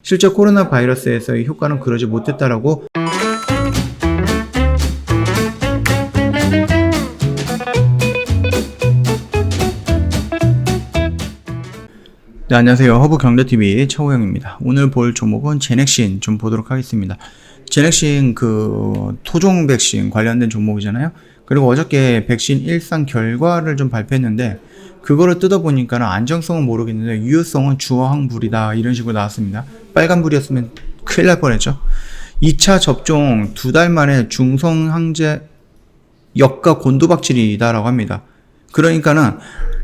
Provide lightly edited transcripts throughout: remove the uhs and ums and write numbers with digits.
실제 코로나 바이러스에서의 효과는 그러지 못했다라고. 네, 안녕하세요. 허브경제TV 최호영입니다. 오늘 볼 종목은 제넥신 좀 보도록 하겠습니다. 제넥신 토종 백신 관련된 종목이잖아요. 그리고 어저께 백신 일상 결과를 좀 발표했는데 그거를 뜯어보니까는 안정성은 모르겠는데 유효성은 주황불이다 이런 식으로 나왔습니다. 빨간불이었으면 큰일 날 뻔했죠. 2차 접종 2달 만에 중성항체 역가 곤두박질이다라고 합니다. 그러니까는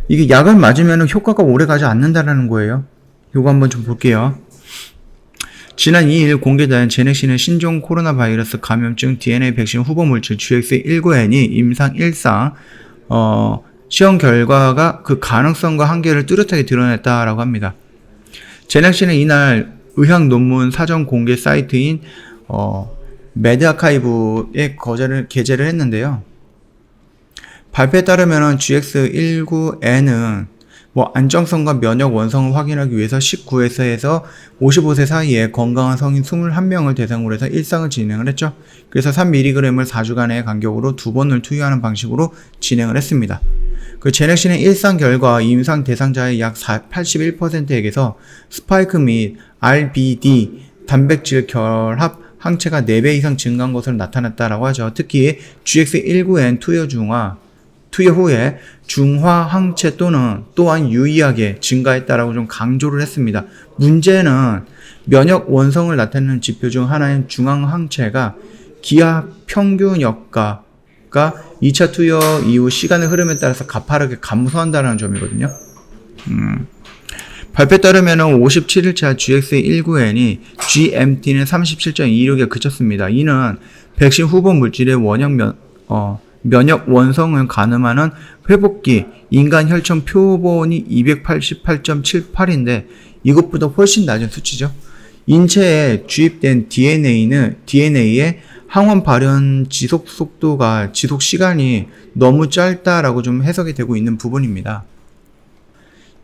이게 약을 맞으면 효과가 오래 가지 않는다라는 거예요. 요거 한번 좀 볼게요. 지난 2일 공개된 제넥신의 신종 코로나 바이러스 감염증 DNA 백신 후보 물질 GX19N이 임상 1상 시험 결과가 그 가능성과 한계를 뚜렷하게 드러냈다라고 합니다. 제넥신은 이날 의학 논문 사전 공개 사이트인 메드아카이브에 게재를 했는데요. 발표에 따르면 GX19N은 안정성과 면역 원성을 확인하기 위해서 19세에서 55세 사이에 건강한 성인 21명을 대상으로 해서 1상을 진행을 했죠. 그래서 3mg을 4주간의 간격으로 2번을 투여하는 방식으로 진행을 했습니다. 그 제넥신의 1상 결과 임상 대상자의 약 81%에게서 스파이크 및 RBD 단백질 결합 항체가 4배 이상 증가한 것으로 나타났다라고 하죠. 특히 GX19N 투여 후에 중화 항체 또한 유의하게 증가했다라고 좀 강조를 했습니다. 문제는 면역 원성을 나타내는 지표 중 하나인 중앙 항체가 기하 평균 역가가 2차 투여 이후 시간의 흐름에 따라서 가파르게 감소한다는 점이거든요. 발표에 따르면 57일차 GX19N이 GMT는 37.26에 그쳤습니다. 이는 백신 후보 물질의 면역 원성을 가늠하는 회복기 인간 혈청 표본이 288.78인데 이것보다 훨씬 낮은 수치죠. 인체에 주입된 DNA의 항원 발현 지속 속도가 지속 시간이 너무 짧다라고 좀 해석이 되고 있는 부분입니다.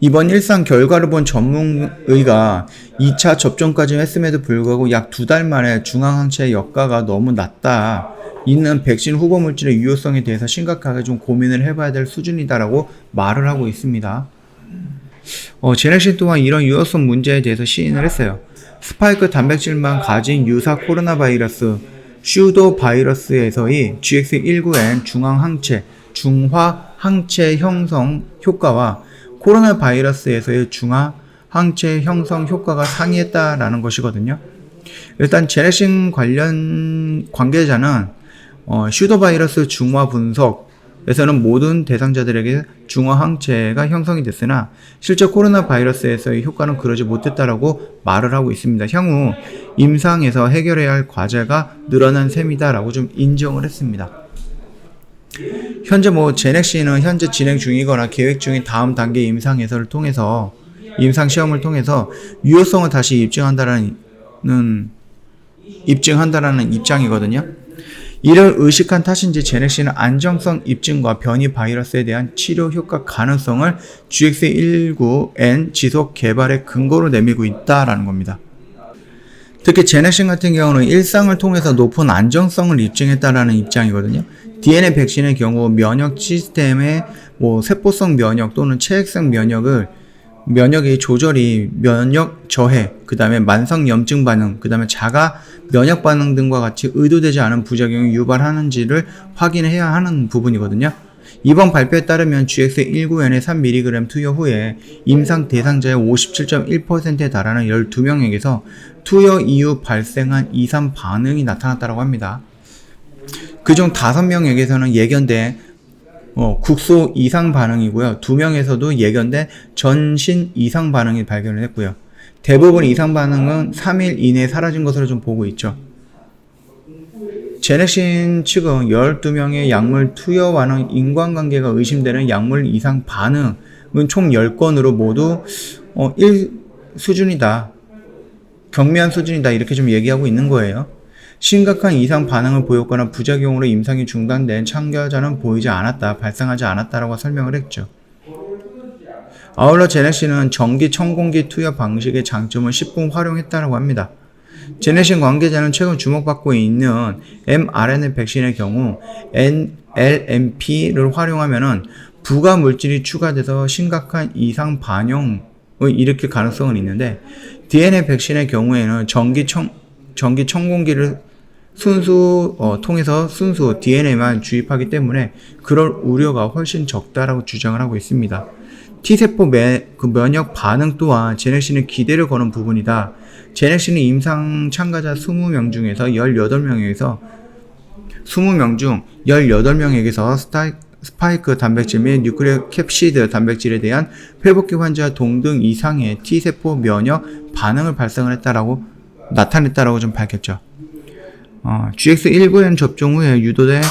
이번 일상 결과를 본 전문의가 2차 접종까지 했음에도 불구하고 약 2달 만에 중앙항체 역가가 너무 낮다. 이는 백신 후보 물질의 유효성에 대해서 심각하게 좀 고민을 해봐야 될 수준이다라고 말을 하고 있습니다. 제넥신 또한 이런 유효성 문제에 대해서 시인을 했어요. 스파이크 단백질만 가진 유사 코로나 바이러스 슈도 바이러스에서의 GX19N 중화 항체 형성 효과와 코로나 바이러스에서의 중화 항체 형성 효과가 상이했다라는 것이거든요. 일단 제넥신 관련 관계자는 슈도 바이러스 중화 분석에서는 모든 대상자들에게 중화 항체가 형성이 됐으나 실제 코로나 바이러스에서의 효과는 그러지 못했다라고 말을 하고 있습니다. 향후 임상에서 해결해야 할 과제가 늘어난 셈이다라고 좀 인정을 했습니다. 현재 제넥신은 현재 진행 중이거나 계획 중인 다음 단계 임상 시험을 통해서 유효성을 다시 입증한다라는 입장이거든요. 이를 의식한 탓인지 제넥신은 안정성 입증과 변이 바이러스에 대한 치료 효과 가능성을 GX19N 지속 개발의 근거로 내밀고 있다라는 겁니다. 특히 제넥신 같은 경우는 일상을 통해서 높은 안정성을 입증했다라는 입장이거든요. DNA 백신의 경우 면역 시스템의 세포성 면역 또는 체액성 면역의 조절이 면역 저해, 그 다음에 만성 염증 반응, 그 다음에 자가 면역 반응 등과 같이 의도되지 않은 부작용을 유발하는지를 확인해야 하는 부분이거든요. 이번 발표에 따르면 GX19N의 3mg 투여 후에 임상 대상자의 57.1%에 달하는 12명에게서 투여 이후 발생한 이상 반응이 나타났다고 합니다. 그중 5명에게서는 예견된 국소 이상 반응이고요. 2명에서도 예견된 전신 이상 반응이 발견을 했고요. 대부분 이상 반응은 3일 이내에 사라진 것으로 좀 보고 있죠. 제넥신 측은 12명의 약물 투여와는 인과관계가 의심되는 약물 이상 반응은 총 10건으로 모두 1 수준이다. 경미한 수준이다. 이렇게 좀 얘기하고 있는 거예요. 심각한 이상 반응을 보였거나 부작용으로 임상이 중단된 참가자는 발생하지 않았다라고 설명을 했죠. 아울러 제넥신은 전기 청공기 투여 방식의 장점을 10분 활용했다고 합니다. 제넥신 관계자는 최근 주목받고 있는 mRNA 백신의 경우 NLMP를 활용하면 부가 물질이 추가돼서 심각한 이상 반영을 일으킬 가능성은 있는데 DNA 백신의 경우에는 전기 청공기를 통해서 순수 DNA만 주입하기 때문에 그럴 우려가 훨씬 적다라고 주장을 하고 있습니다. T세포 면역 반응 또한 제넥신은 기대를 거는 부분이다. 제넥신은 임상 참가자 20명 중에서 20명 중 18명에게서 스파이크 단백질 및 뉴클레오 캡시드 단백질에 대한 회복기 환자 동등 이상의 T세포 면역 반응을 나타냈다라고 좀 밝혔죠. GX19N 접종 후에 유도된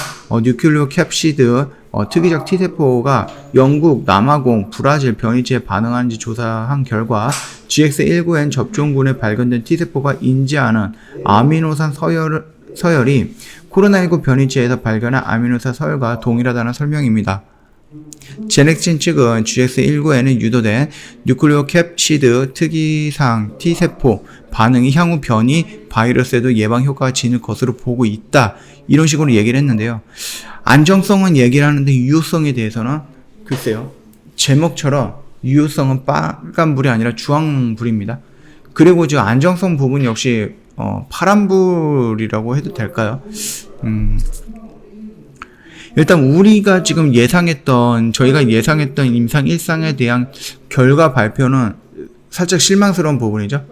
뉴클레오 캡시드 특이적 T세포가 영국, 남아공, 브라질 변이체에 반응하는지 조사한 결과 GX19N 접종군에 발견된 T세포가 인지하는 아미노산 서열이 코로나19 변이체에서 발견한 아미노산 서열과 동일하다는 설명입니다. 제넥신 측은 GX19N에 유도된 뉴클레오 캡시드 특이상 T세포 반응이 향후 변이 바이러스에도 예방 효과가 지닐 것으로 보고 있다. 이런 식으로 얘기를 했는데요. 안정성은 얘기를 하는데 유효성에 대해서는 글쎄요. 제목처럼 유효성은 빨간불이 아니라 주황불입니다. 그리고 저 안정성 부분 역시 파란불이라고 해도 될까요? 일단 우리가 지금 저희가 예상했던 임상 1상에 대한 결과 발표는 살짝 실망스러운 부분이죠.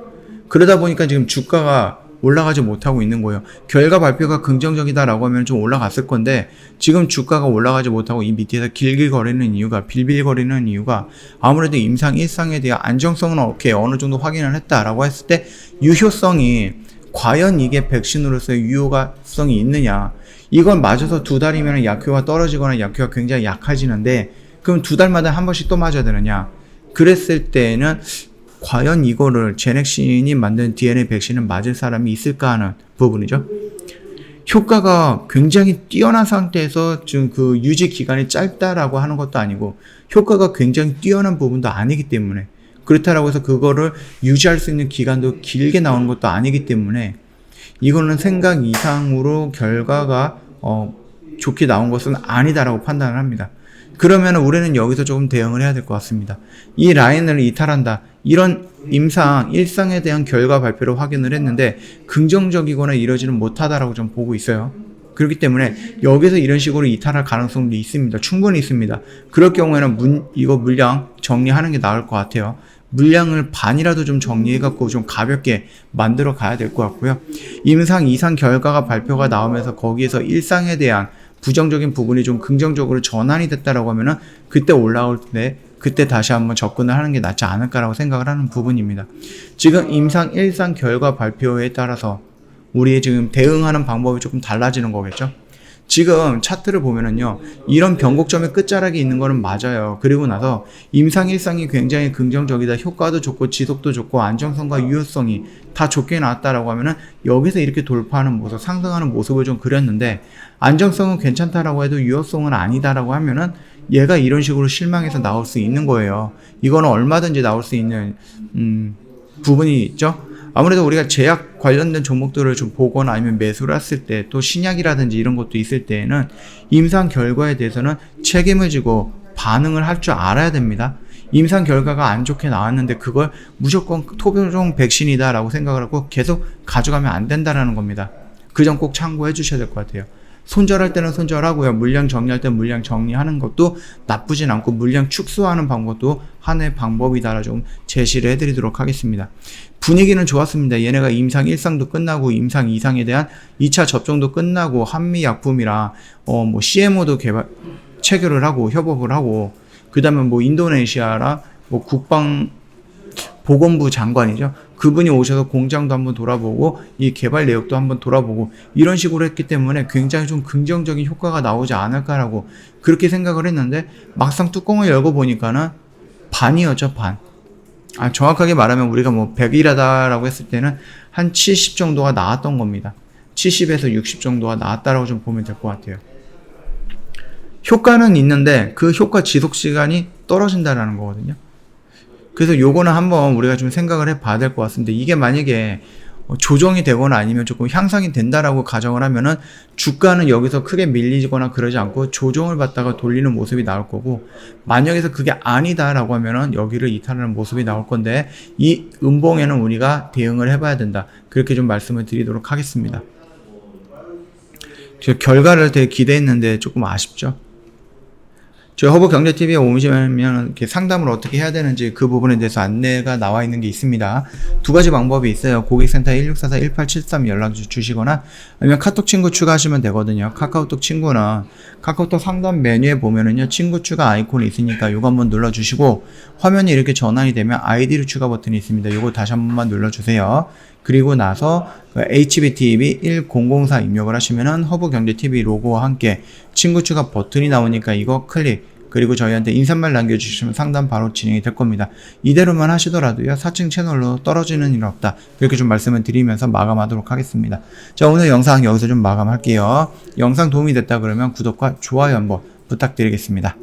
그러다 보니까 지금 주가가 올라가지 못하고 있는 거예요. 결과 발표가 긍정적이다라고 하면 좀 올라갔을 건데 지금 주가가 올라가지 못하고 이 밑에서 빌빌거리는 이유가 아무래도 임상 1상에 대한 안정성은 어느 정도 확인을 했다라고 했을 때 유효성이 과연 이게 백신으로서의 유효성이 있느냐, 이건 맞아서 2달이면 약효가 떨어지거나 약효가 굉장히 약해지는데 그럼 2달마다 한 번씩 또 맞아야 되느냐, 그랬을 때는 과연 이거를 제넥신이 만든 DNA 백신을 맞을 사람이 있을까 하는 부분이죠. 효과가 굉장히 뛰어난 상태에서 지금 그 유지 기간이 짧다라고 하는 것도 아니고 효과가 굉장히 뛰어난 부분도 아니기 때문에, 그렇다라고 해서 그거를 유지할 수 있는 기간도 길게 나오는 것도 아니기 때문에 이거는 생각 이상으로 결과가 좋게 나온 것은 아니다라고 판단을 합니다. 그러면 우리는 여기서 조금 대응을 해야 될 것 같습니다. 이 라인을 이탈한다, 이런 임상 1상에 대한 결과 발표를 확인을 했는데 긍정적이거나 이러지는 못하다라고 좀 보고 있어요. 그렇기 때문에 여기서 이런 식으로 이탈할 가능성도 있습니다. 충분히 있습니다. 그럴 경우에는 이거 물량 정리하는 게 나을 것 같아요. 물량을 반이라도 좀 정리해갖고 좀 가볍게 만들어 가야 될 것 같고요. 임상 2상 결과가 발표가 나오면서 거기에서 1상에 대한 부정적인 부분이 좀 긍정적으로 전환이 됐다라고 하면은 그때 올라올 때 그때 다시 한번 접근을 하는 게 낫지 않을까라고 생각을 하는 부분입니다. 지금 임상 1상 결과 발표에 따라서 우리의 지금 대응하는 방법이 조금 달라지는 거겠죠. 지금 차트를 보면은요, 이런 변곡점의 끝자락에 있는 거는 맞아요. 그리고 나서 임상 1상이 굉장히 긍정적이다, 효과도 좋고 지속도 좋고 안정성과 유효성이 다 좋게 나왔다라고 하면은 여기서 이렇게 돌파하는 모습, 상승하는 모습을 좀 그렸는데 안정성은 괜찮다라고 해도 유효성은 아니다라고 하면은 얘가 이런 식으로 실망해서 나올 수 있는 거예요. 이거는 얼마든지 나올 수 있는 부분이 있죠. 아무래도 우리가 제약 관련된 종목들을 좀 보거나 아니면 매수를 했을 때, 또 신약이라든지 이런 것도 있을 때에는 임상 결과에 대해서는 책임을 지고 반응을 할 줄 알아야 됩니다. 임상 결과가 안 좋게 나왔는데 그걸 무조건 토종 백신이다 라고 생각을 하고 계속 가져가면 안 된다라는 겁니다. 그 점 꼭 참고해 주셔야 될 것 같아요. 손절할 때는 손절하고요. 물량 정리할 때는 물량 정리하는 것도 나쁘진 않고 물량 축소하는 방법도 하나의 방법이다라 좀 제시를 해드리도록 하겠습니다. 분위기는 좋았습니다. 얘네가 임상 1상도 끝나고 임상 2상에 대한 2차 접종도 끝나고 한미약품이랑 CMO도 체결을 하고 협업을 하고, 그 다음에 인도네시아랑 보건부 장관이죠. 그분이 오셔서 공장도 한번 돌아보고 이 개발 내역도 한번 돌아보고 이런 식으로 했기 때문에 굉장히 좀 긍정적인 효과가 나오지 않을까라고 그렇게 생각을 했는데 막상 뚜껑을 열고 보니까는 반이었죠, 반. 정확하게 말하면 우리가 100이라다라고 했을 때는 한 70 정도가 나왔던 겁니다. 70에서 60 정도가 나왔다라고 좀 보면 될 것 같아요. 효과는 있는데 그 효과 지속 시간이 떨어진다라는 거거든요. 그래서 요거는 한번 우리가 좀 생각을 해 봐야 될 것 같습니다. 이게 만약에 조정이 되거나 아니면 조금 향상이 된다라고 가정을 하면은 주가는 여기서 크게 밀리거나 그러지 않고 조정을 받다가 돌리는 모습이 나올 거고, 만약에서 그게 아니다라고 하면은 여기를 이탈하는 모습이 나올 건데, 이 음봉에는 우리가 대응을 해봐야 된다. 그렇게 좀 말씀을 드리도록 하겠습니다. 저 결과를 되게 기대했는데 조금 아쉽죠. 저희 허브경제TV에 오시면 이렇게 상담을 어떻게 해야 되는지 그 부분에 대해서 안내가 나와 있는 게 있습니다. 두 가지 방법이 있어요. 고객센터 1644-1873 연락 주시거나 아니면 카톡 친구 추가하시면 되거든요. 카카오톡 친구는 카카오톡 상담 메뉴에 보면은요, 친구 추가 아이콘이 있으니까 이거 한번 눌러주시고, 화면이 이렇게 전환이 되면 아이디로 추가 버튼이 있습니다. 이거 다시 한 번만 눌러주세요. 그리고 나서 HBTV 1004 입력을 하시면은 허브경제TV 로고와 함께 친구 추가 버튼이 나오니까 이거 클릭, 그리고 저희한테 인사말 남겨주시면 상담 바로 진행이 될 겁니다. 이대로만 하시더라도요, 4층 채널로 떨어지는 일 없다. 그렇게 좀 말씀을 드리면서 마감하도록 하겠습니다. 자, 오늘 영상 여기서 좀 마감할게요. 영상 도움이 됐다 그러면 구독과 좋아요 한번 부탁드리겠습니다.